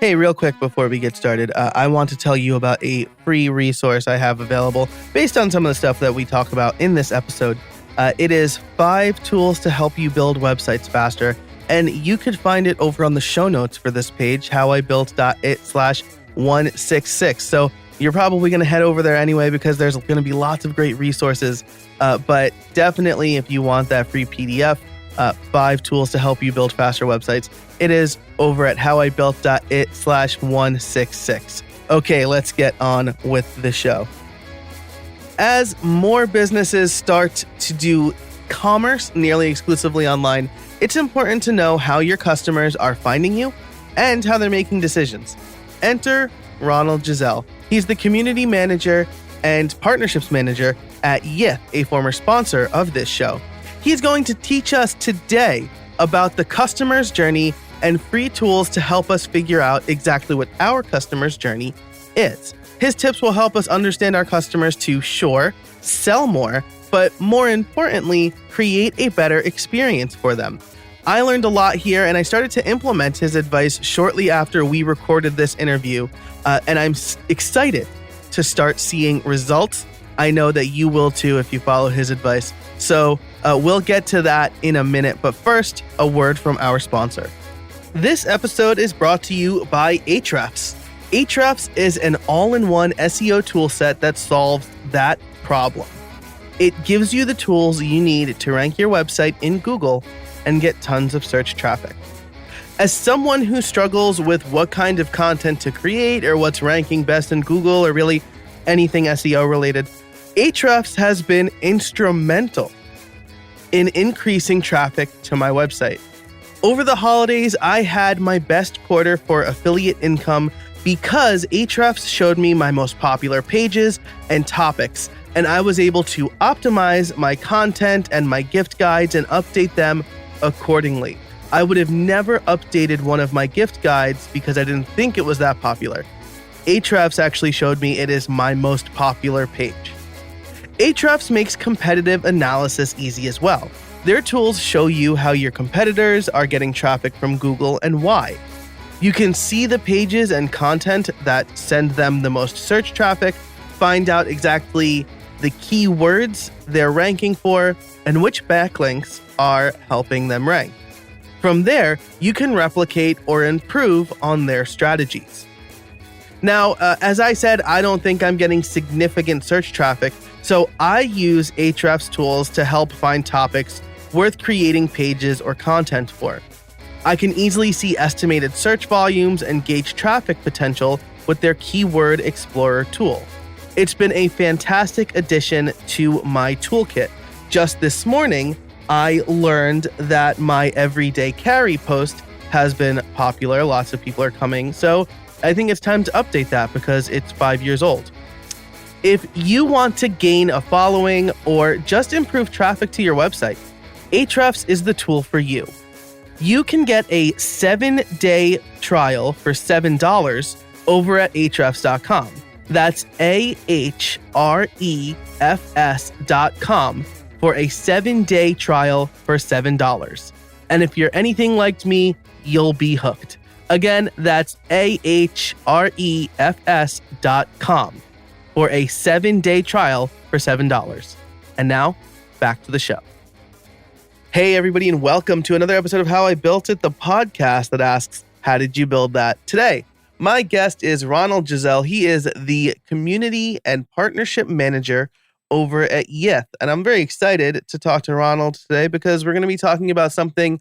Hey, real quick before we get started, I want to tell you about a free resource I have available based on some of the stuff that we talk about in this episode. It is 5 tools to help you build websites faster, and you could find it over on the show notes for this page, howibuilt.it/166. So you're probably going to head over there anyway because there's going to be lots of great resources, but definitely if you want that free PDF, 5 tools to help you build faster websites, it is over at howibuilt.it/166. Okay, let's get on with the show. As more businesses start to do commerce nearly exclusively online, it's important to know how your customers are finding you and how they're making decisions. Enter Ronald Gijsel. He's the community manager and partnerships manager at Yith, a former sponsor of this show. He's going to teach us today about the customer's journey and free tools to help us figure out exactly what our customer's journey is. His tips will help us understand our customers to, sure, sell more, but more importantly, create a better experience for them. I learned a lot here, and I started to implement his advice shortly after we recorded this interview, and I'm excited to start seeing results. I know that you will too if you follow his advice. So we'll get to that in a minute, but first, a word from our sponsor. This episode is brought to you by Ahrefs. Ahrefs is an all-in-one SEO toolset that solves that problem. It gives you the tools you need to rank your website in Google and get tons of search traffic. As someone who struggles with what kind of content to create or what's ranking best in Google or really anything SEO related, Ahrefs has been instrumental in increasing traffic to my website. Over the holidays, I had my best quarter for affiliate income because Ahrefs showed me my most popular pages and topics, and I was able to optimize my content and my gift guides and update them accordingly. I would have never updated one of my gift guides because I didn't think it was that popular. Ahrefs actually showed me it is my most popular page. Ahrefs makes competitive analysis easy as well. Their tools show you how your competitors are getting traffic from Google and why. You can see the pages and content that send them the most search traffic, find out exactly the keywords they're ranking for, and which backlinks are helping them rank. From there, you can replicate or improve on their strategies. Now, as I said, I don't think I'm getting significant search traffic, so I use Ahrefs tools to help find topics worth creating pages or content for. I can easily see estimated search volumes and gauge traffic potential with their Keyword Explorer tool. It's been a fantastic addition to my toolkit. Just this morning, I learned that my everyday carry post has been popular. Lots of people are coming, so I think it's time to update that because it's 5 years old. If you want to gain a following or just improve traffic to your website, Ahrefs is the tool for you. You can get a 7-day trial for $7 over at ahrefs.com. That's ahrefs.com for a 7-day trial for $7. And if you're anything like me, you'll be hooked. Again, that's ahrefs.com for a 7-day trial for $7. And now, back to the show. Hey, everybody, and welcome to another episode of How I Built It, the podcast that asks, how did you build that? Today, my guest is Ronald Gijsel. He is the community and partnership manager over at Yith. And I'm very excited to talk to Ronald today because we're going to be talking about something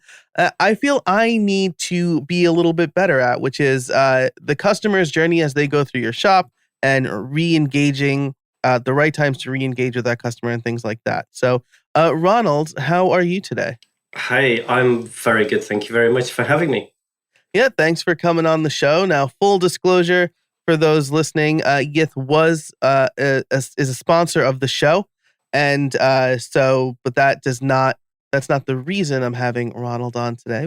I feel I need to be a little bit better at, which is the customer's journey as they go through your shop and re-engaging the right times to re-engage with that customer and things like that. So, Ronald, how are you today? Hi, I'm very good. Thank you very much for having me. Yeah, thanks for coming on the show. Now, full disclosure for those listening, Yith is a sponsor of the show, and but that's not the reason I'm having Ronald on today.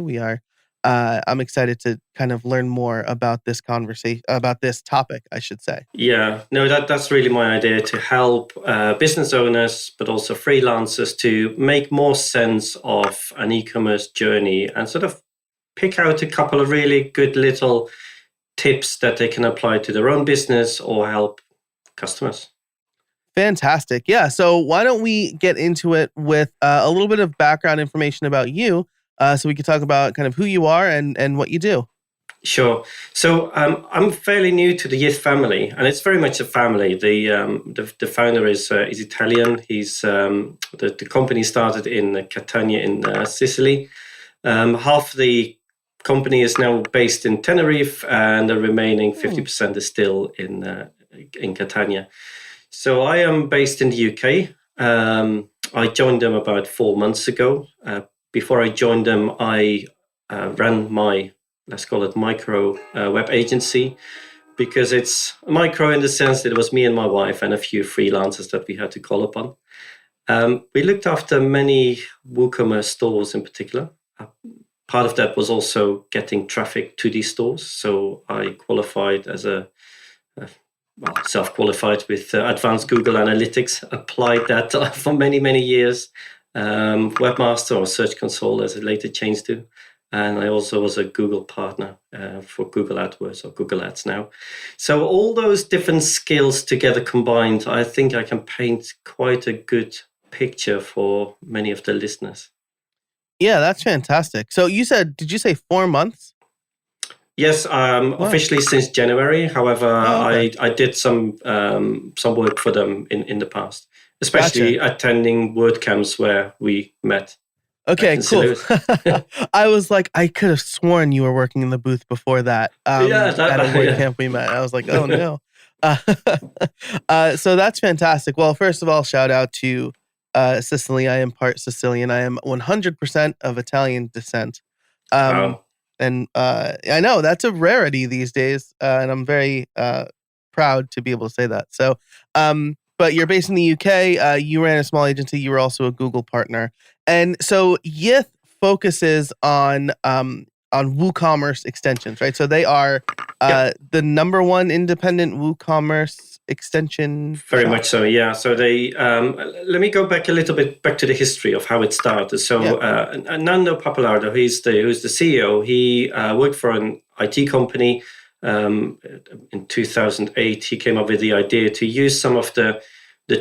I'm excited to kind of learn more about this conversation, about this topic, I should say. Yeah, no, that's really my idea, to help business owners, but also freelancers, to make more sense of an e-commerce journey and sort of pick out a couple of really good little tips that they can apply to their own business or help customers. Fantastic. Yeah. So why don't we get into it with a little bit of background information about you, so we can talk about kind of who you are and what you do. Sure. So I'm fairly new to the Yith family, and it's very much a family. The founder is Italian. He's the company started in Catania in Sicily. Half the company is now based in Tenerife, and the remaining 50% is still in Catania. So I am based in the UK. I joined them about 4 months ago. Before I joined them, I ran my, let's call it, micro web agency, because it's micro in the sense that it was me and my wife and a few freelancers that we had to call upon. We looked after many WooCommerce stores in particular. Part of that was also getting traffic to these stores. So I qualified as self-qualified with advanced Google Analytics, applied that for many, many years. Webmaster or Search Console, as it later changed to. And I also was a Google partner for Google AdWords or Google Ads now. So all those different skills together combined, I think I can paint quite a good picture for many of the listeners. Yeah, that's fantastic. So did you say 4 months? Yes, officially since January. However, okay. I did some work for them in the past, especially attending WordCamps where we met. Okay, cool. I was like, I could have sworn you were working in the booth before that. At a WordCamp we met. I was like, oh no. So that's fantastic. Well, first of all, shout out to Sicily. I am part Sicilian. I am 100% of Italian descent. Wow. And I know that's a rarity these days, and I'm very proud to be able to say that. So, but you're based in the UK. You ran a small agency. You were also a Google partner, and so Yith focuses on WooCommerce extensions, right? So they are the number one independent WooCommerce extension. Very much so, yeah. So they let me go back a little bit back to the history of how it started. So Nando Pappalardo, who's the CEO, he worked for an IT company. In 2008, he came up with the idea to use some of the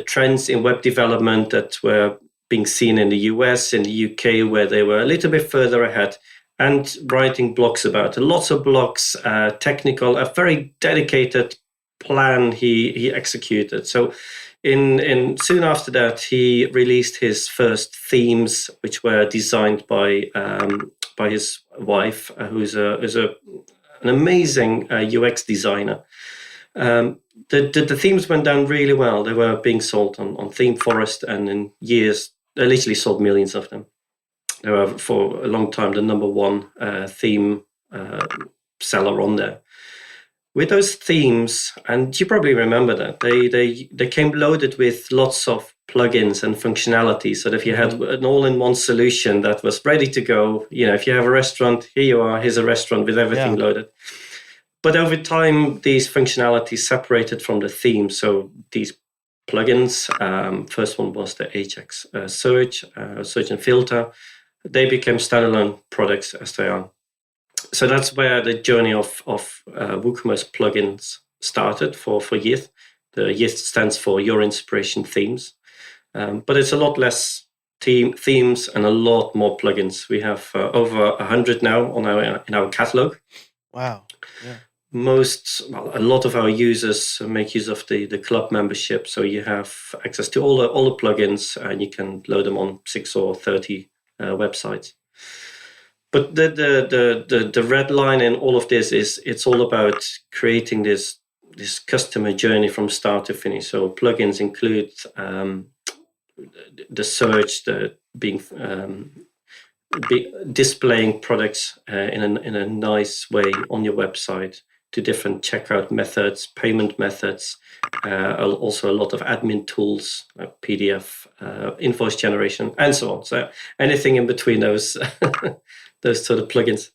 trends in web development that were being seen in the US, in the UK, where they were a little bit further ahead, and writing blogs about it. Lots of blogs, technical, a very dedicated plan he executed. So in soon after that, he released his first themes, which were designed by his wife, who's an amazing UX designer. The themes went down really well. They were being sold on ThemeForest, and in years, they literally sold millions of them. They were for a long time the number one theme seller on there. With those themes, and you probably remember that, they came loaded with lots of plugins and functionality. So that if you had an all-in-one solution that was ready to go, if you have a restaurant, here you are, here's a restaurant with everything loaded. But over time, these functionalities separated from the theme. So these plugins, first one was the Ajax search and filter. They became standalone products as they are. So that's where the journey of WooCommerce plugins started for Yith. The Yith stands for Your Inspiration Themes. But it's a lot less themes and a lot more plugins. We have over 100 now in our catalog. Wow. Yeah. A lot of our users make use of the club membership. So you have access to all the plugins, and you can load them on 6 or 30 websites. But the red line in all of this is it's all about creating this customer journey from start to finish. So plugins include the search, displaying products in a nice way on your website, to different checkout methods, payment methods, also a lot of admin tools, PDF, invoice generation, and so on. So anything in between those those sort of plugins.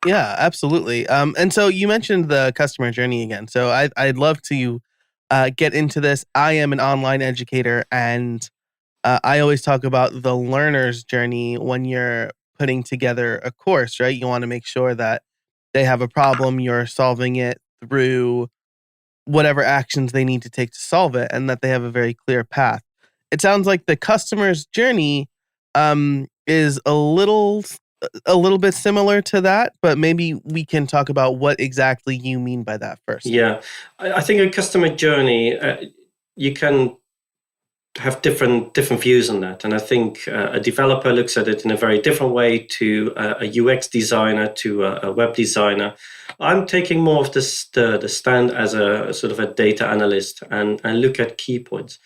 Yeah, absolutely. And so you mentioned the customer journey again. So I'd love to get into this. I am an online educator, and I always talk about the learner's journey when you're putting together a course, right? You want to make sure that they have a problem, you're solving it through whatever actions they need to take to solve it, and that they have a very clear path. It sounds like the customer's journey is a little bit similar to that, but maybe we can talk about what exactly you mean by that first. Yeah, I think a customer journey, you can have different views on that, and I think a developer looks at it in a very different way to a UX designer, to a web designer. I'm taking more of the stand as a sort of a data analyst and look at key points.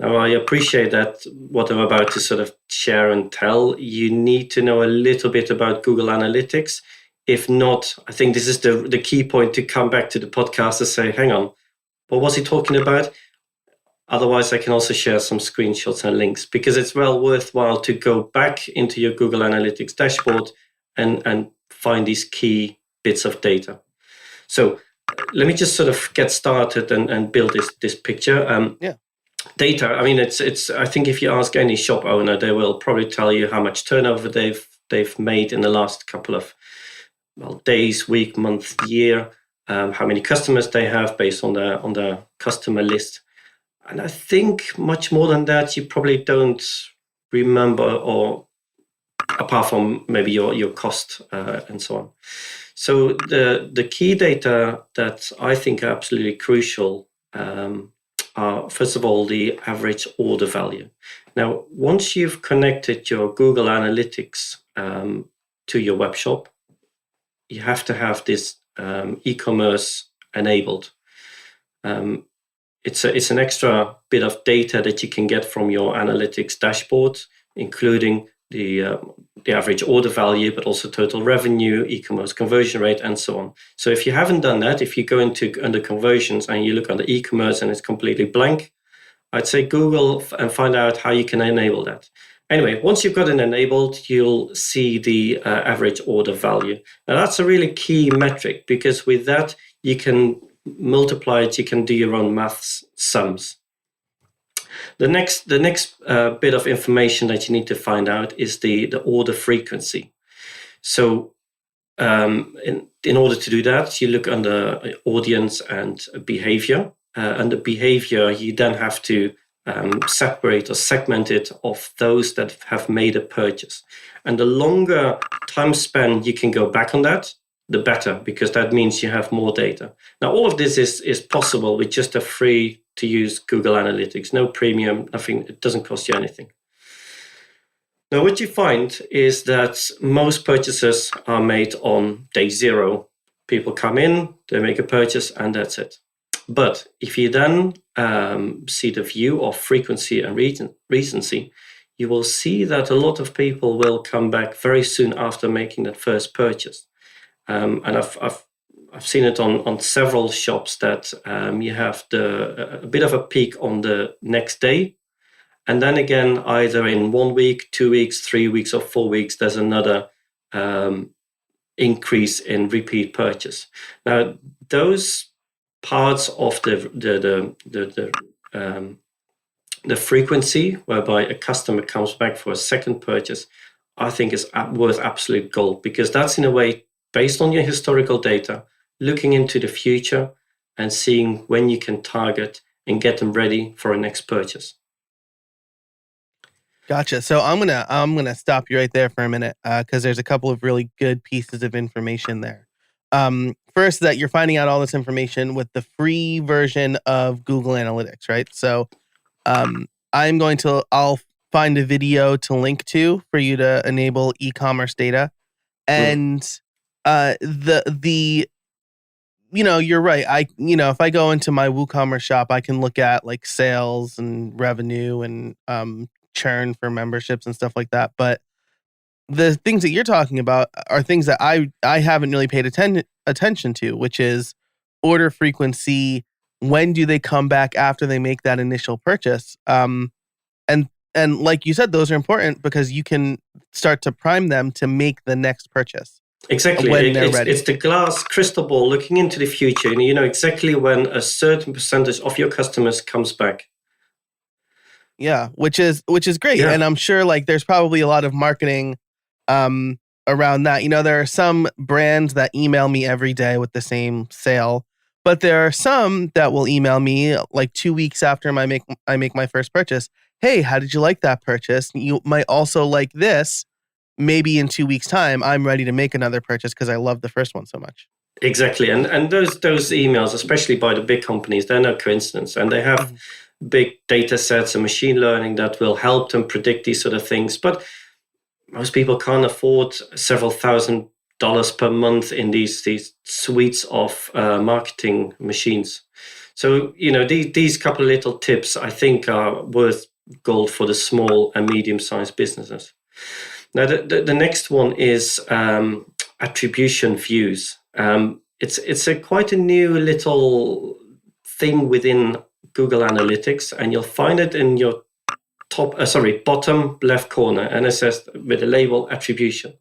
Now, I appreciate that what I'm about to sort of share and tell, you need to know a little bit about Google Analytics. If not, I think this is the key point to come back to the podcast and say, hang on, what was he talking about? Otherwise, I can also share some screenshots and links, because it's well worthwhile to go back into your Google Analytics dashboard and find these key bits of data. So let me just sort of get started and build this picture. Data, I mean, it's. I think if you ask any shop owner, they will probably tell you how much turnover they've made in the last couple of days, week, month, year, how many customers they have based on the customer list. And I think much more than that, you probably don't remember, or apart from maybe your cost and so on. So the key data that I think are absolutely crucial are, first of all, the average order value. Now, once you've connected your Google Analytics to your web shop, you have to have this e-commerce enabled. It's an extra bit of data that you can get from your analytics dashboard, including the average order value, but also total revenue, e-commerce conversion rate, and so on. So if you haven't done that, if you go under conversions and you look under e-commerce and it's completely blank, I'd say Google and find out how you can enable that. Anyway, once you've got it enabled, you'll see the average order value. Now that's a really key metric, because with that, you can multiply it, you can do your own maths sums. The next bit of information that you need to find out is the order frequency. So in order to do that, you look under audience and behavior. Under behavior, you then have to separate or segment it of those that have made a purchase. And the longer time span you can go back on that, the better, because that means you have more data. Now, all of this is possible with just a free to use Google Analytics, no premium, nothing. It doesn't cost you anything. Now, what you find is that most purchases are made on day zero. People come in, they make a purchase, and that's it. But if you then see the view of frequency and recency, you will see that a lot of people will come back very soon after making that first purchase. And I've seen it on several shops that you have a bit of a peak on the next day, and then again, either in 1 week, 2 weeks, 3 weeks, or 4 weeks, there's another increase in repeat purchase. Now, those parts of the frequency whereby a customer comes back for a second purchase, I think is worth absolute gold, because that's in a way based on your historical data, looking into the future and seeing when you can target and get them ready for a next purchase. Gotcha. So I'm gonna stop you right there for a minute, because there's a couple of really good pieces of information there. First, that you're finding out all this information with the free version of Google Analytics, right? So I'll find a video to link to for you to enable e-commerce data. And you're right. If I go into my WooCommerce shop, I can look at like sales and revenue and churn for memberships and stuff like that. But the things that you're talking about are things that I haven't really paid attention to, which is order frequency. When do they come back after they make that initial purchase? And like you said, those are important because you can start to prime them to make the next purchase. Exactly. When they're ready. It's the glass crystal ball looking into the future. And you know exactly when a certain percentage of your customers comes back. Yeah, which is great. Yeah. And I'm sure like there's probably a lot of marketing around that. There are some brands that email me every day with the same sale, but there are some that will email me like 2 weeks after I make my first purchase. Hey, how did you like that purchase? You might also like this. Maybe in 2 weeks' time, I'm ready to make another purchase because I love the first one so much. Exactly. And those emails, especially by the big companies, they're no coincidence. And they have big data sets and machine learning that will help them predict these sort of things. But most people can't afford several $1,000s per month in these suites of marketing machines. So, these couple of little tips, I think, are worth gold for the small and medium-sized businesses. Now, the next one is attribution views. It's quite a new little thing within Google Analytics, and you'll find it in your bottom left corner, and it says with the label attribution.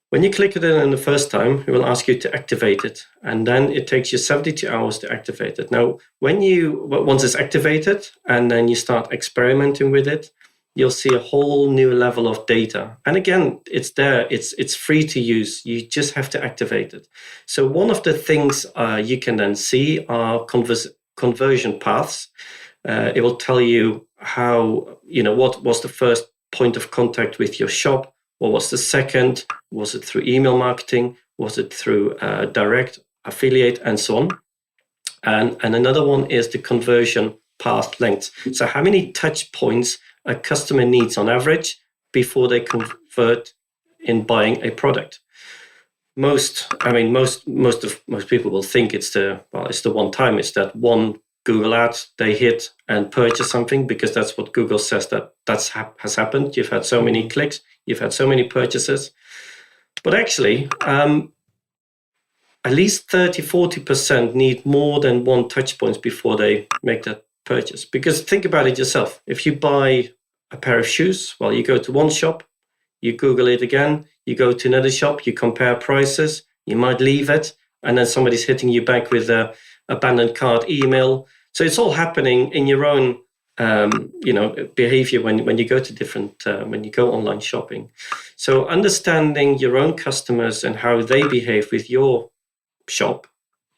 When you click it in the first time, it will ask you to activate it, and then it takes you 72 hours to activate it. Now, once it's activated, and then you start experimenting with it, you'll see a whole new level of data. And again, it's there. It's free to use. You just have to activate it. So one of the things you can then see are conversion paths. It will tell you how, what was the first point of contact with your shop? What was the second? Was it through email marketing? Was it through direct affiliate and so on? And another one is the conversion path length. So how many touch points a customer needs on average before they convert in buying a product. Most people will think it's the one time. It's that one Google ad they hit and purchase something, because that's what Google says has happened. You've had so many clicks, you've had so many purchases. But actually, at least 30-40% need more than one touch points before they make that purchase. Because think about it yourself. If you buy a pair of shoes, well, you go to one shop, you Google it again, you go to another shop, you compare prices, you might leave it, and then somebody's hitting you back with a abandoned cart email. So it's all happening in your own behavior when you go to when you go online shopping. So understanding your own customers and how they behave with your shop,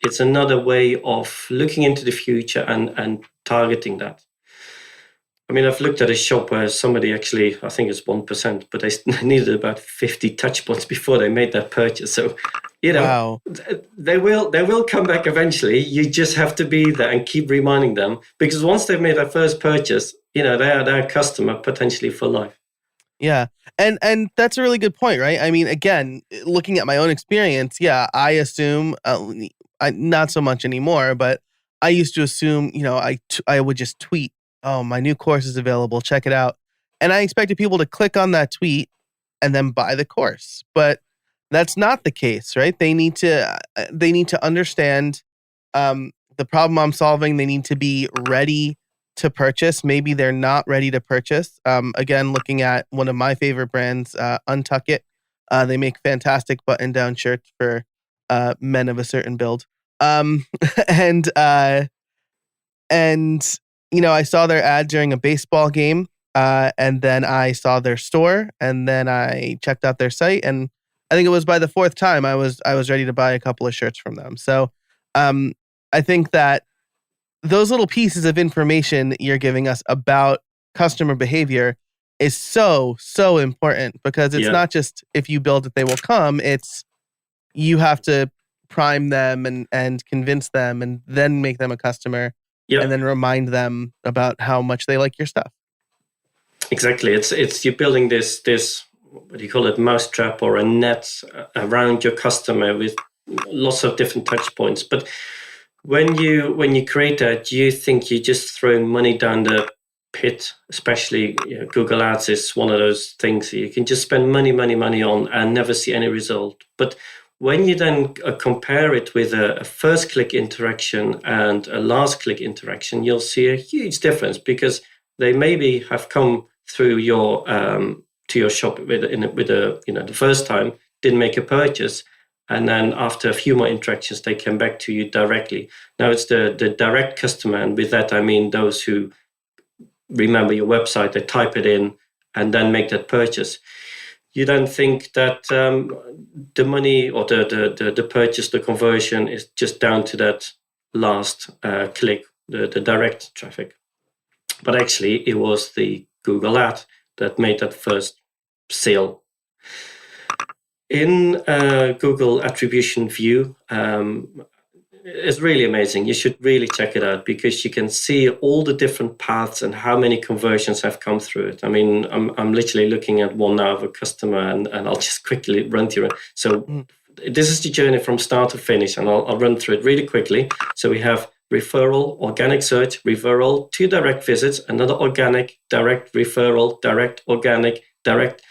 it's another way of looking into the future and targeting that. I mean, I've looked at a shop where somebody actually, I think it's 1%, but they needed about 50 touch points before they made that purchase. So, wow. they will come back eventually. You just have to be there and keep reminding them, because once they've made their first purchase, they are their customer potentially for life. Yeah. And that's a really good point, right? I mean, again, looking at my own experience, yeah, I assume, not so much anymore, but I used to assume, I would just tweet, oh, my new course is available, check it out. And I expected people to click on that tweet and then buy the course. But that's not the case, right? They need to understand the problem I'm solving. They need to be ready to purchase. Maybe they're not ready to purchase. Again, looking at one of my favorite brands, UntuckIt. They make fantastic button-down shirts for men of a certain build. And I saw their ad during a baseball game, and then I saw their store, and then I checked out their site, and I think it was by the fourth time I was ready to buy a couple of shirts from them. So I think that those little pieces of information you're giving us about customer behavior is so, so important, because it's not just if you build it, they will come. It's you have to prime them and convince them and then make them a customer. And then remind them about how much they like your stuff. Exactly. It's you're building this what do you call it, mousetrap or a net around your customer with lots of different touch points. But when you create that, you think you're just throwing money down the pit. Especially Google Ads is one of those things you can just spend money on and never see any result. But when you then compare it with a first click interaction and a last click interaction, you'll see a huge difference, because they maybe have come through your to your shop with the first time, didn't make a purchase, and then after a few more interactions, they came back to you directly. Now it's the direct customer, and with that I mean those who remember your website, they type it in and then make that purchase. you then think that the money or the purchase, the conversion is just down to that last click, the direct traffic. But actually, it was the Google ad that made that first sale. In Google Attribution View, it's really amazing. You should really check it out because you can see all the different paths and how many conversions have come through it. I mean, I'm literally looking at one now of a customer, and I'll just quickly run through it. So this is the journey from start to finish, and I'll run through it really quickly. So we have referral, organic search, referral, 2 direct visits, another organic, direct referral, direct organic, direct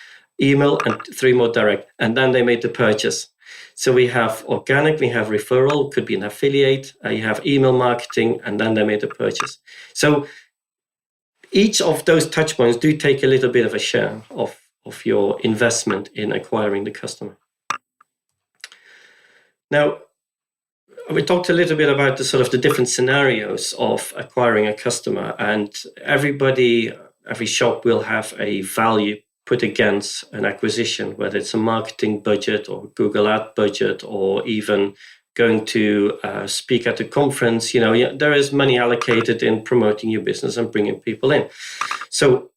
email, and 3 more direct. And then they made the purchase. So we have organic, we have referral, could be an affiliate, you have email marketing, and then they made the purchase. So each of those touch points do take a little bit of a share of your investment in acquiring the customer. Now, we talked a little bit about the sort of the different scenarios of acquiring a customer, and every shop will have a value put against an acquisition, whether it's a marketing budget or Google ad budget, or even going to speak at a conference. There is money allocated in promoting your business and bringing people in. So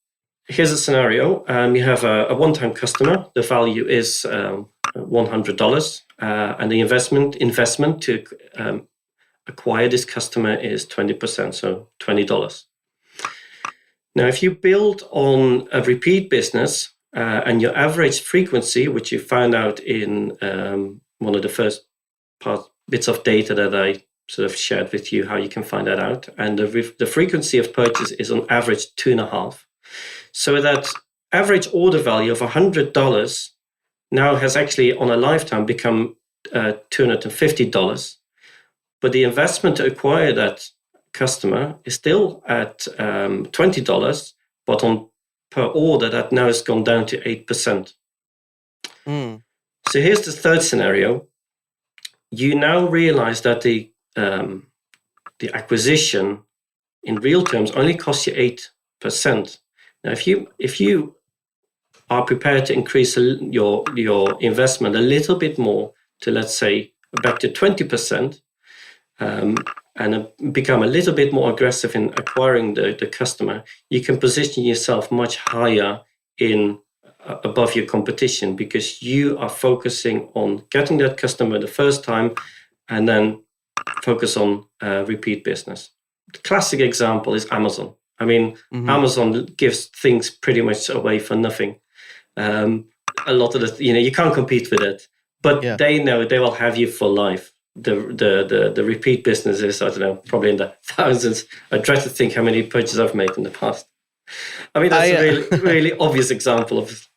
here's a scenario. You have a one-time customer. The value is $100, and the investment to acquire this customer is 20%, so $20. Now, if you build on a repeat business and your average frequency, which you found out in one of the first bits of data that I sort of shared with you, how you can find that out, and the frequency of purchase is on average 2.5. So that average order value of $100 now has actually on a lifetime become $250. But the investment to acquire that customer is still at $20, but on per order that now has gone down to 8%. So here's the third scenario. You now realize that the acquisition in real terms only costs you 8%. Now, if you are prepared to increase your investment a little bit more to, let's say, back to 20%, and become a little bit more aggressive in acquiring the customer, you can position yourself much higher above your competition, because you are focusing on getting that customer the first time and then focus on repeat business. The classic example is Amazon. I mean, Amazon gives things pretty much away for nothing. A lot of you can't compete with it, but they know they will have you for life. The repeat business is, I don't know, probably in the thousands. I try to think how many purchases I've made in the past. I mean, that's a really, really obvious example of.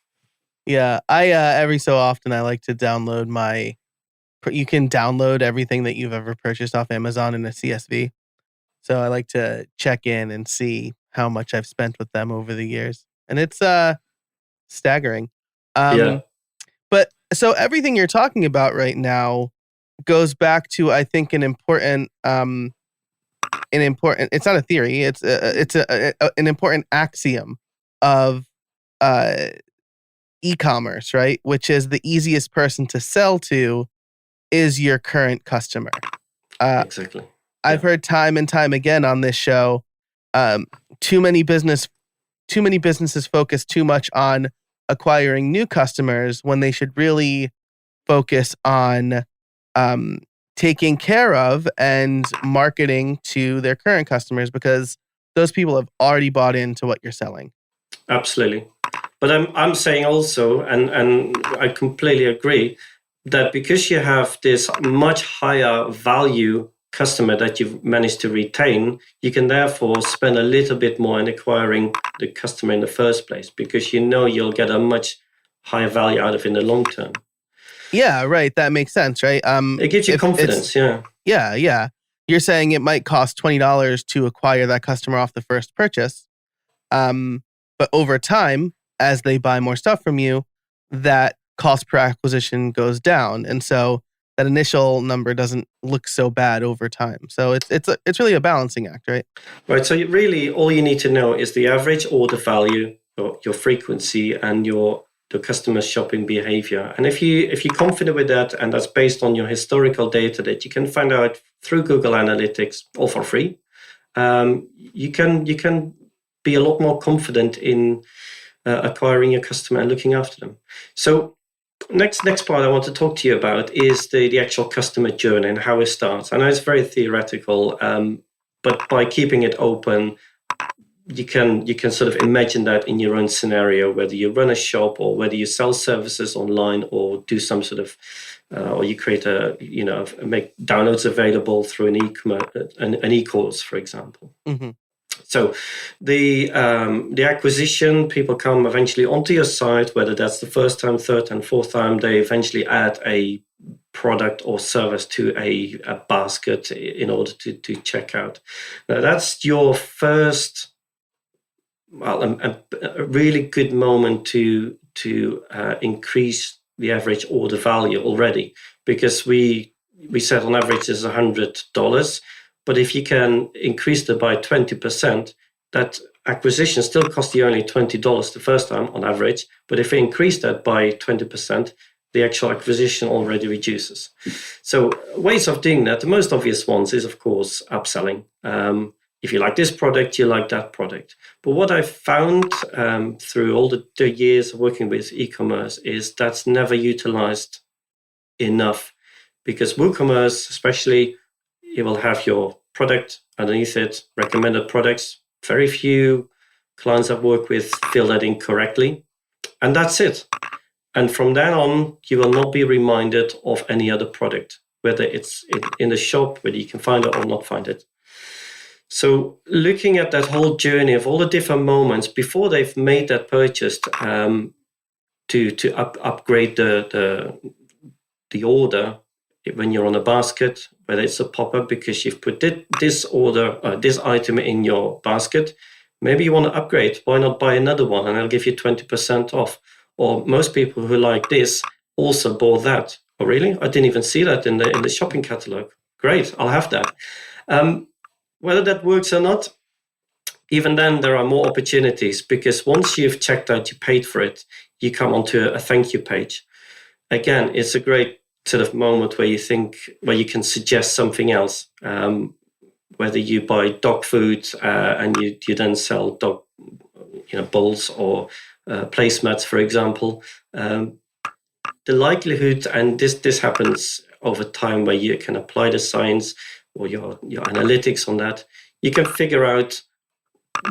Yeah, I every so often I like to download you can download everything that you've ever purchased off Amazon in a CSV. So I like to check in and see how much I've spent with them over the years. And it's staggering. But so everything you're talking about right now goes back to, I think, an important it's not a theory, it's an important axiom of e-commerce, right? Which is the easiest person to sell to is your current customer. Exactly. I've heard time and time again on this show, too many businesses focus too much on acquiring new customers when they should really focus on taking care of and marketing to their current customers, because those people have already bought into what you're selling. Absolutely. But I'm saying also, and I completely agree, that because you have this much higher value customer that you've managed to retain, you can therefore spend a little bit more in acquiring the customer in the first place, because you'll get a much higher value out of it in the long term. Yeah, right. That makes sense, right? It gives you confidence, yeah. Yeah. You're saying it might cost $20 to acquire that customer off the first purchase. But over time, as they buy more stuff from you, that cost per acquisition goes down. And so that initial number doesn't look so bad over time. So it's really a balancing act, right? Right. So really all you need to know is the average order value, your frequency, and your the customer's shopping behavior. And if you're confident with that, and that's based on your historical data that you can find out through Google Analytics or for free, you can be a lot more confident in acquiring your customer and looking after them. So next part I want to talk to you about is the actual customer journey and how it starts. I know it's very theoretical, but by keeping it open, you can sort of imagine that in your own scenario, whether you run a shop or whether you sell services online or do some sort of or you create make downloads available through an e-course, for example. Mm-hmm. So the acquisition, people come eventually onto your site, whether that's the first time, third and fourth time, they eventually add a product or service to a basket in order to check out. Now that's your first, a really good moment to increase the average order value already, because we said on average is $100. But if you can increase it by 20%, that acquisition still costs you only $20 the first time on average. But if you increase that by 20%, the actual acquisition already reduces. So ways of doing that, the most obvious ones is, of course, upselling. If you like this product, you like that product. But what I've found through all the years of working with e-commerce is that's never utilized enough, because WooCommerce, especially, you will have your product underneath it, recommended products. Very few clients I've worked with fill that in correctly, and that's it. And from then on, you will not be reminded of any other product, whether it's in the shop, whether you can find it or not find it. So looking at that whole journey of all the different moments before they've made that purchase, to upgrade the order when you're on a basket, whether it's a pop-up because you've put this item in your basket, maybe you want to upgrade. Why not buy another one and I'll give you 20% off? Or most people who like this also bought that. Oh, really? I didn't even see that in the shopping catalog. Great, I'll have that. Whether that works or not, even then there are more opportunities, because once you've checked out, you paid for it, you come onto a thank you page. Again, it's a great sort of moment where you can suggest something else. Whether you buy dog food and you then sell dog bowls or placemats, for example. The likelihood, and this happens over time, where you can apply the science or your analytics on that, you can figure out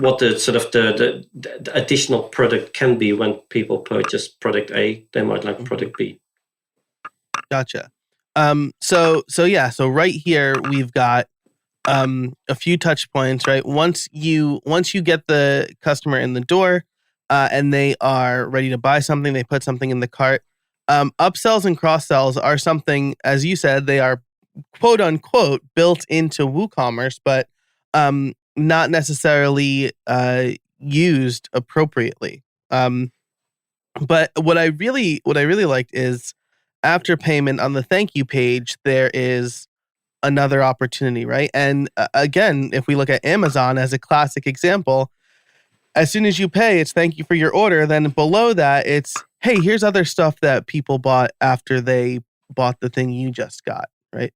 what the sort of the additional product can be. When people purchase product A, they might like product B. Gotcha. So right here we've got a few touch points, right? Once you get the customer in the door and they are ready to buy something, they put something in the cart. Upsells and cross sells are something, as you said, they are quote unquote built into WooCommerce, but not necessarily used appropriately. But what I really liked is, after payment on the thank you page, there is another opportunity, right? And again, if we look at Amazon as a classic example, as soon as you pay, it's thank you for your order. Then below that, it's, hey, here's other stuff that people bought after they bought the thing you just got, right?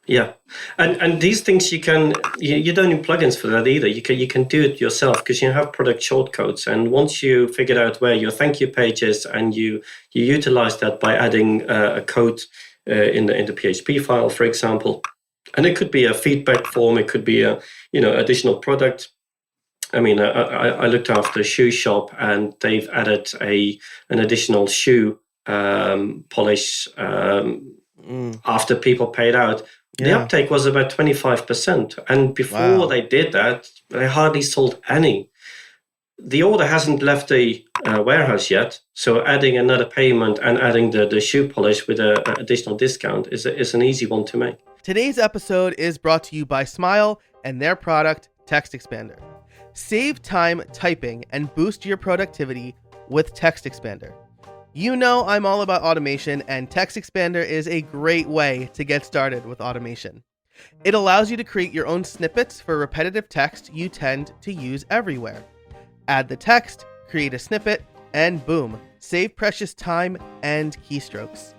Yeah. And these things you don't need plugins for that either. You can do it yourself, because you have product shortcodes. And once you figured out where your thank you page is, and you utilize that by adding a code in the PHP file, for example, and it could be a feedback form, it could be a additional product. I mean, I looked after a shoe shop, and they've added an additional shoe polish after people paid out. The uptake was about 25%. And before they did that, they hardly sold any. The order hasn't left the warehouse yet. So adding another payment and adding the shoe polish with an additional discount is an easy one to make. Today's episode is brought to you by Smile and their product, Text Expander. Save time typing and boost your productivity with Text Expander. You know I'm all about automation, and Text Expander is a great way to get started with automation. It allows you to create your own snippets for repetitive text you tend to use everywhere. Add the text, create a snippet, and boom, save precious time and keystrokes.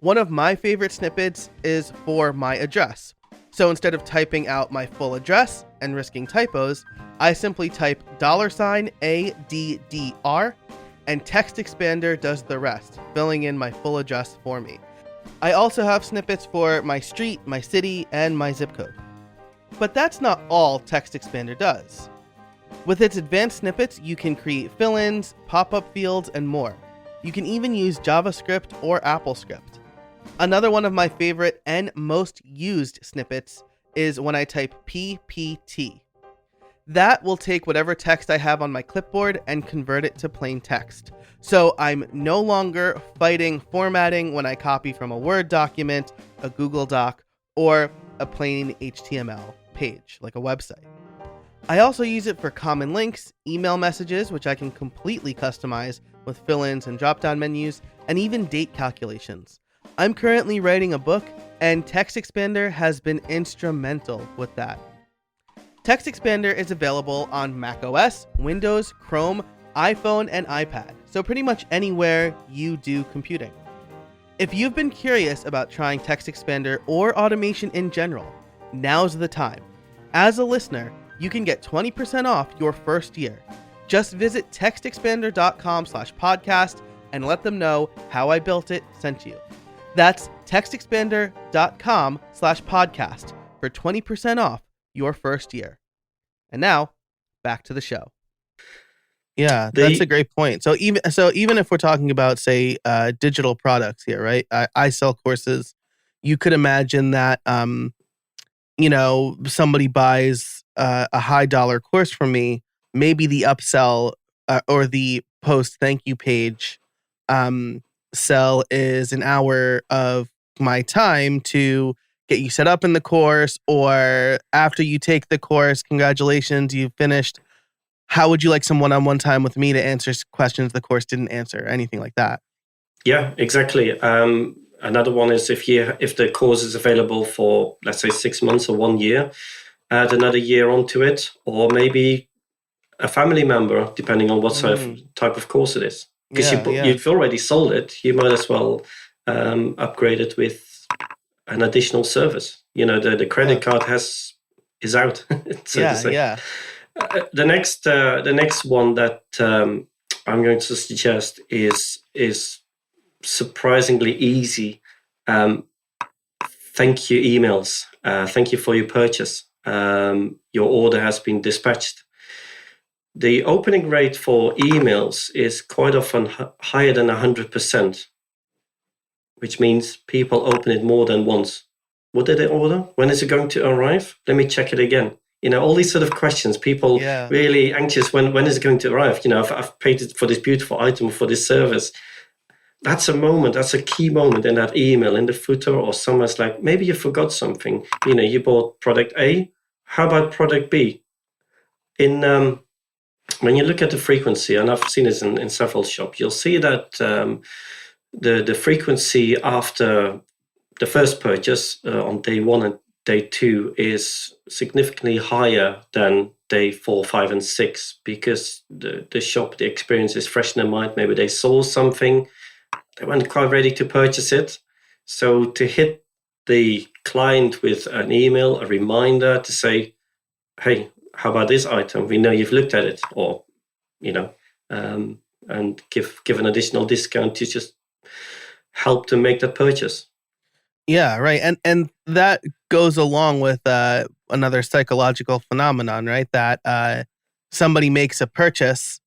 One of my favorite snippets is for my address. So instead of typing out my full address and risking typos, I simply type $ADDR and Text Expander does the rest, filling in my full address for me. I also have snippets for my street, my city, and my zip code. But that's not all Text Expander does. With its advanced snippets, you can create fill-ins, pop-up fields, and more. You can even use JavaScript or AppleScript. Another one of my favorite and most used snippets is when I type PPT. That will take whatever text I have on my clipboard and convert it to plain text. So I'm no longer fighting formatting when I copy from a Word document, a Google Doc, or a plain HTML page, like a website. I also use it for common links, email messages, which I can completely customize with fill-ins and drop-down menus, and even date calculations. I'm currently writing a book, and Text Expander has been instrumental with that. Text Expander is available on macOS, Windows, Chrome, iPhone, and iPad, so pretty much anywhere you do computing. If you've been curious about trying Text Expander or automation in general, now's the time. As a listener, you can get 20% off your first year. Just visit textexpander.com/podcast and let them know how I built it sent you. That's textexpander.com/podcast for 20% off your first year. And now, back to the show. Yeah, that's a great point. So even if we're talking about, say, digital products here, right? I sell courses. You could imagine that, somebody buys a high dollar course from me. Maybe the upsell or the post thank you page sell is an hour of my time to get you set up in the course, or after you take the course, congratulations, you've finished. How would you like some one-on-one time with me to answer questions the course didn't answer, anything like that? Yeah, exactly. Another one is if the course is available for, let's say, 6 months or 1 year, add another year onto it, or maybe a family member, depending on what type of course it is. Because you've already sold it, you might as well upgrade it with an additional service. The credit card is out, so to say. Yeah. The next one that I'm going to suggest is surprisingly easy. Thank you emails. Thank you for your purchase. Your order has been dispatched. The opening rate for emails is quite often higher than 100%, which means people open it more than once. What did they order? When is it going to arrive? Let me check it again. All these sort of questions, people really anxious. When is it going to arrive? I've paid for this beautiful item, for this service. That's a key moment in that email, in the footer, or someone's like, maybe you forgot something. You bought product A. How about product B? When you look at the frequency, and I've seen this in several shops, you'll see that the frequency after the first purchase on day 1 and day 2 is significantly higher than day 4, 5, and 6, because the experience is fresh in their mind. Maybe they saw something, they weren't quite ready to purchase it. So to hit the client with an email, a reminder to say, hey, how about this item? We know you've looked at it, or, and give an additional discount to just help to make that purchase. Yeah, right. And that goes along with another psychological phenomenon, right? That somebody makes a purchase,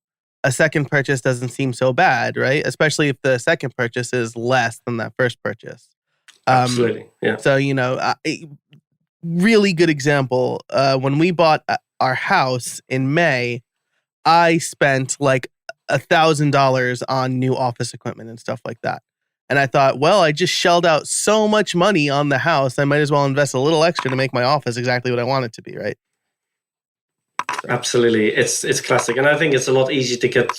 a second purchase doesn't seem so bad, right? Especially if the second purchase is less than that first purchase. Absolutely, yeah. So, really good example. When we bought our house in May, I spent like $1,000 on new office equipment and stuff like that. And I thought, well, I just shelled out so much money on the house, I might as well invest a little extra to make my office exactly what I want it to be, right? Absolutely. It's classic. And I think it's a lot easier to get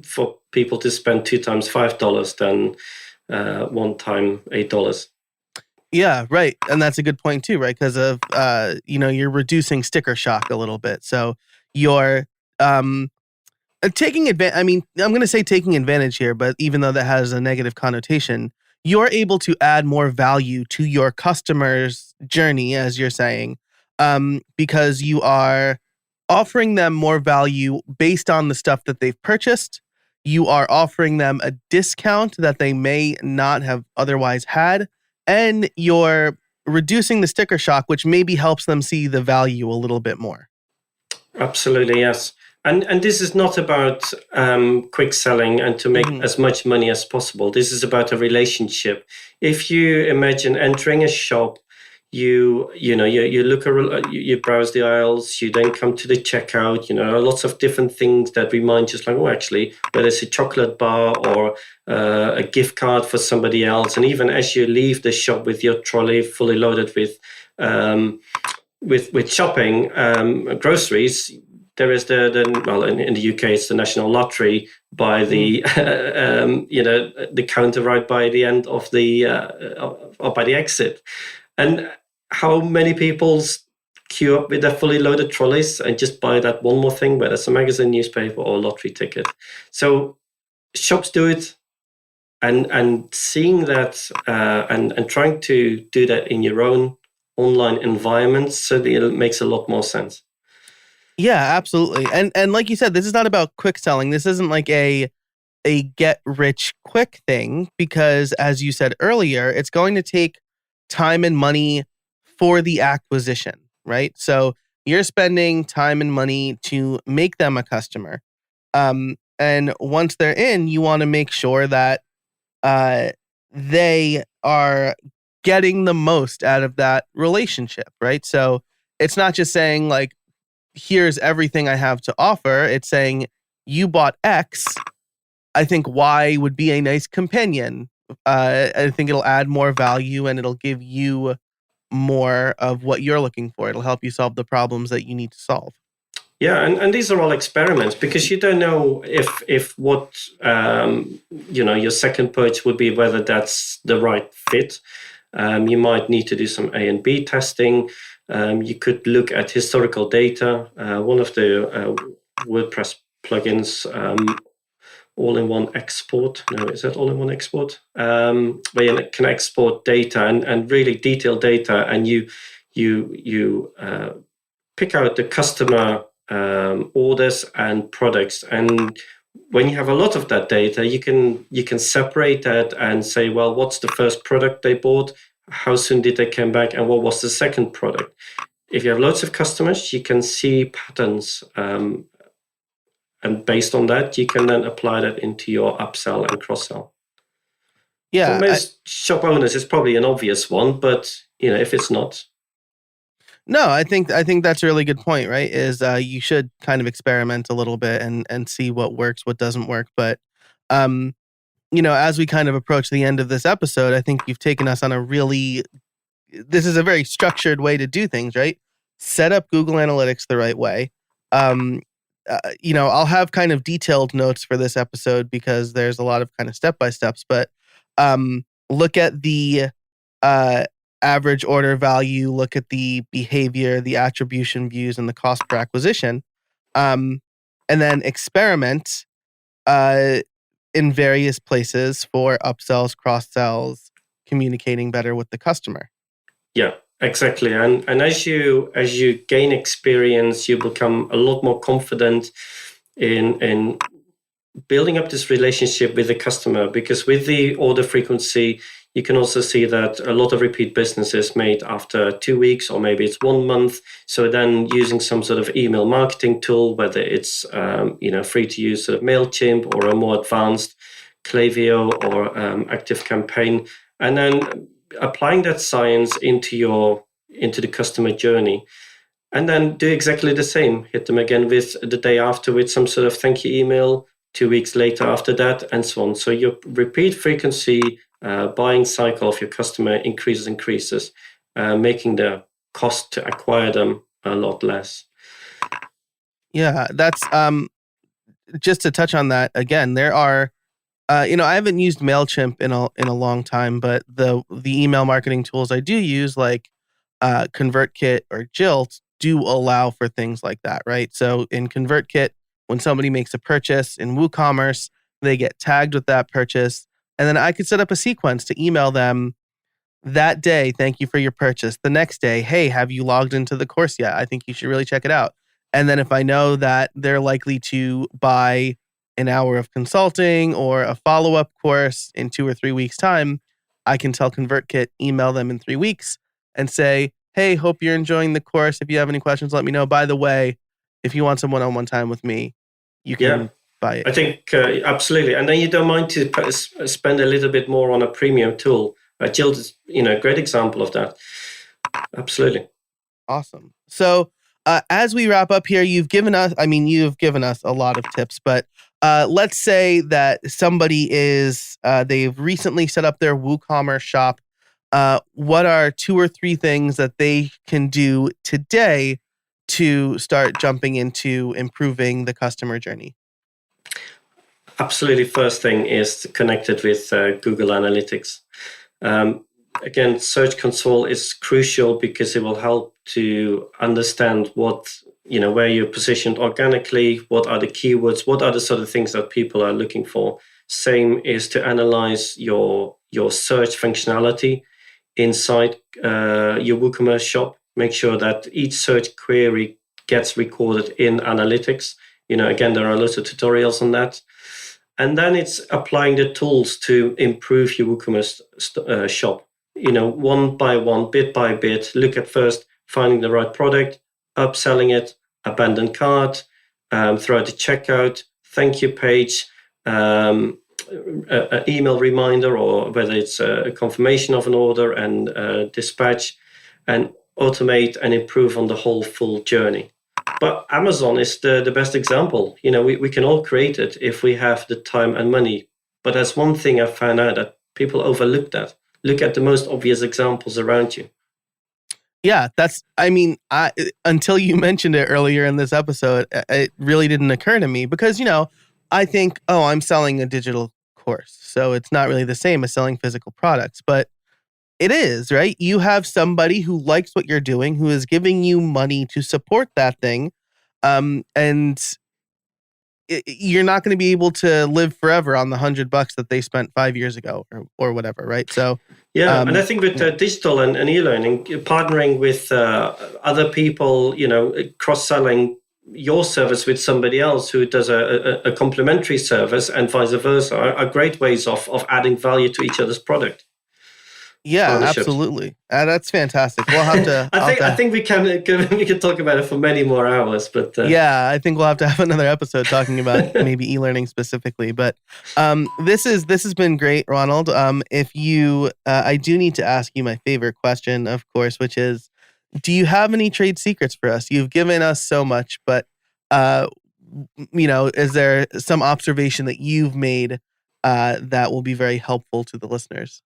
for people to spend 2 times $5 than 1 time $8. Yeah, right. And that's a good point too, right? Because of, you're reducing sticker shock a little bit. So you're taking advantage, I mean, I'm going to say taking advantage here, but even though that has a negative connotation, you're able to add more value to your customer's journey, as you're saying, because you are offering them more value based on the stuff that they've purchased. You are offering them a discount that they may not have otherwise had, and you're reducing the sticker shock, which maybe helps them see the value a little bit more. Absolutely, yes. And this is not about quick selling and to make as much money as possible. This is about a relationship. If you imagine entering a shop, you look around, you browse the aisles, you then come to the checkout. Lots of different things that remind you, like, oh, actually, whether it's a chocolate bar or a gift card for somebody else, and even as you leave the shop with your trolley fully loaded with shopping, groceries, there is in the UK it's the National Lottery by the the counter right by the end of the or by the exit, and how many people queue up with their fully loaded trolleys and just buy that one more thing, whether it's a magazine, newspaper, or a lottery ticket. So shops do it, and seeing that and trying to do that in your own online environment certainly it makes a lot more sense. Yeah, absolutely. And like you said, this is not about quick selling. This isn't like a get rich quick thing, because as you said earlier, it's going to take time and money for the acquisition, right? So you're spending time and money to make them a customer. And once they're in, you want to make sure that they are getting the most out of that relationship, right? So it's not just saying like, here's everything I have to offer. It's saying you bought X. I think Y would be a nice companion. I think it'll add more value and it'll give you more of what you're looking for. It'll help you solve the problems that you need to solve. Yeah, and these are all experiments because you don't know if what your second purchase would be, whether that's the right fit. You might need to do some A and B testing. You could look at historical data. One of the WordPress plugins, all-in-one export. No, is that all-in-one export? Where you can export data and really detailed data, and you pick out the customer orders and products. And when you have a lot of that data, you can separate that and say, well, what's the first product they bought? How soon did they come back? And what was the second product? If you have lots of customers, you can see patterns. And based on that, you can then apply that into your upsell and cross-sell. Yeah. For most shop owners, it's probably an obvious one, but if it's not. No, I think that's a really good point, right? Is you should kind of experiment a little bit and see what works, what doesn't work. But as we kind of approach the end of this episode, I think you've taken us on this is a very structured way to do things, right? Set up Google Analytics the right way. I'll have kind of detailed notes for this episode because there's a lot of kind of step-by-steps, but look at the average order value, look at the behavior, the attribution views, and the cost per acquisition, and then experiment in various places for upsells, cross-sells, communicating better with the customer. Yeah, exactly. And as you gain experience, you become a lot more confident in building up this relationship with the customer, because with the order frequency, you can also see that a lot of repeat business is made after 2 weeks, or maybe it's 1 month. So then using some sort of email marketing tool, whether it's free to use sort of MailChimp or a more advanced Klaviyo or ActiveCampaign, and then applying that science into the customer journey, and then do exactly the same. Hit them again with the day after with some sort of thank you email, 2 weeks later after that, and so on. So your repeat frequency buying cycle of your customer increases, making the cost to acquire them a lot less. Yeah, that's just to touch on that again. There are, I haven't used MailChimp in a long time, but the email marketing tools I do use, like ConvertKit or Jilt, do allow for things like that, right? So in ConvertKit, when somebody makes a purchase in WooCommerce, they get tagged with that purchase. And then I could set up a sequence to email them that day, thank you for your purchase. The next day, hey, have you logged into the course yet? I think you should really check it out. And then if I know that they're likely to buy an hour of consulting or a follow-up course in 2 or 3 weeks' time, I can tell ConvertKit, email them in 3 weeks and say, hey, hope you're enjoying the course. If you have any questions, let me know. By the way, if you want some one-on-one time with me, you can buy it. I think absolutely. And then you don't mind to spend a little bit more on a premium tool. Jill is, a great example of that. Absolutely. Awesome. So as we wrap up here, you've given us a lot of tips, but let's say that somebody they've recently set up their WooCommerce shop. What are 2 or 3 things that they can do today to start jumping into improving the customer journey? Absolutely. First thing is connected with Google Analytics. Again, Search Console is crucial because it will help to understand where you're positioned organically, what are the keywords, what are the sort of things that people are looking for. Same is to analyze your search functionality inside your WooCommerce shop. Make sure that each search query gets recorded in Analytics. Again, there are lots of tutorials on that. And then it's applying the tools to improve your WooCommerce shop. One by one, bit by bit, look at first finding the right product, upselling it, abandoned cart, throughout the checkout, thank you page, an email reminder, or whether it's a confirmation of an order and dispatch, and automate and improve on the whole full journey. But Amazon is the best example. We can all create it if we have the time and money. But that's one thing I found out that people overlook that. Look at the most obvious examples around you. Yeah, until you mentioned it earlier in this episode, it really didn't occur to me because, I think, I'm selling a digital course. So it's not really the same as selling physical products, but it is, right? You have somebody who likes what you're doing, who is giving you money to support that thing. And you're not going to be able to live forever on the $100 that they spent 5 years ago or whatever, right? So and I think with digital and e-learning, partnering with other people, cross-selling your service with somebody else who does a complementary service and vice versa are great ways of adding value to each other's product. Yeah, absolutely. That's fantastic. We'll have to. I think we can talk about it for many more hours, but yeah, I think we'll have to have another episode talking about maybe e-learning specifically. But this has been great, Ronald. I do need to ask you my favorite question, of course, which is, do you have any trade secrets for us? You've given us so much, but is there some observation that you've made that will be very helpful to the listeners?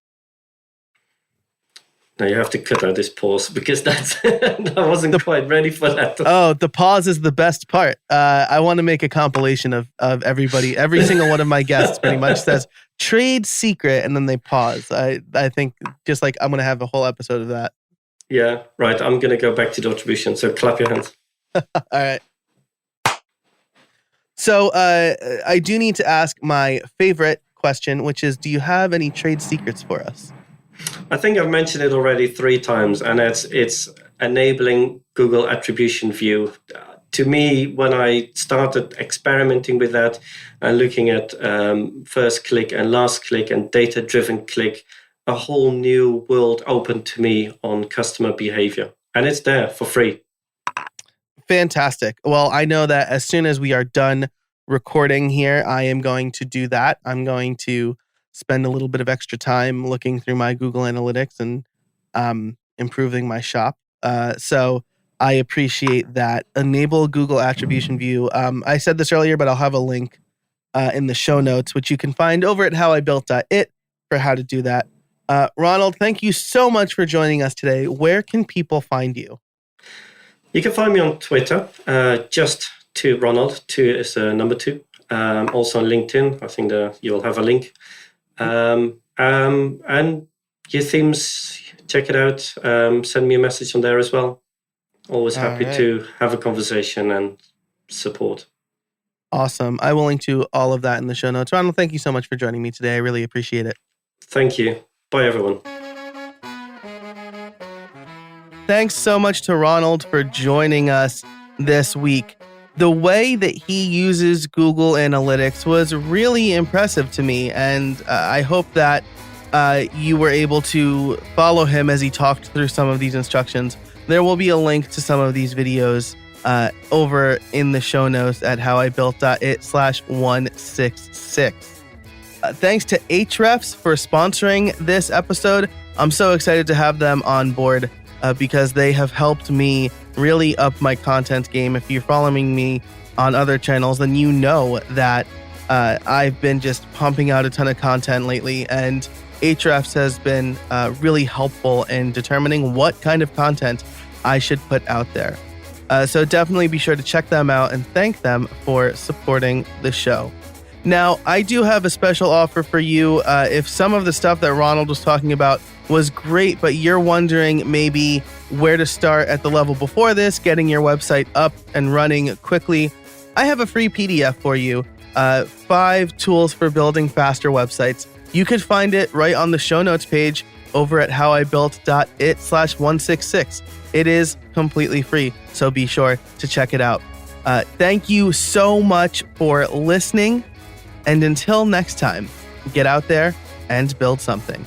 Now you have to cut out this pause because I wasn't quite ready for that. Oh, the pause is the best part. I want to make a compilation of everybody. Every single one of my guests pretty much says trade secret, and then they pause. I think just like I'm going to have a whole episode of that. Yeah, right. I'm going to go back to the attribution. So clap your hands. All right. So I do need to ask my favorite question, which is, do you have any trade secrets for us? I think I've mentioned it already 3 times, and it's enabling Google Attribution View. To me, when I started experimenting with that and looking at first click and last click and data-driven click, a whole new world opened to me on customer behavior, and it's there for free. Fantastic. Well, I know that as soon as we are done recording here, I am going to do that. I'm going to spend a little bit of extra time looking through my Google Analytics and improving my shop. So I appreciate that. Enable Google Attribution View. I said this earlier, but I'll have a link in the show notes, which you can find over at howibuilt.it for how to do that. Ronald, thank you so much for joining us today. Where can people find you? You can find me on Twitter, just to Ronald. 2 is number 2. Also on LinkedIn. I think you'll have a link. And your themes, check it out. Send me a message on there as well. Always happy to have a conversation and support. Awesome. I will link to all of that in the show notes. Ronald, thank you so much for joining me today. I really appreciate it. Thank you. Bye, everyone. Thanks so much to Ronald for joining us this week. The way that he uses Google Analytics was really impressive to me, and I hope that you were able to follow him as he talked through some of these instructions. There will be a link to some of these videos over in the show notes at howibuilt.it/166. Thanks to Ahrefs for sponsoring this episode. I'm so excited to have them on board because they have helped me really up my content game. If you're following me on other channels, then you know that I've been just pumping out a ton of content lately, and Ahrefs has been really helpful in determining what kind of content I should put out there. So definitely be sure to check them out and thank them for supporting the show. Now, I do have a special offer for you. If some of the stuff that Ronald was talking about was great, but you're wondering maybe where to start at the level before this, getting your website up and running quickly, I have a free PDF for you, 5 tools for building faster websites. You could find it right on the show notes page over at howibuilt.it/166. It is completely free, so be sure to check it out. Thank you so much for listening, and until next time, get out there and build something.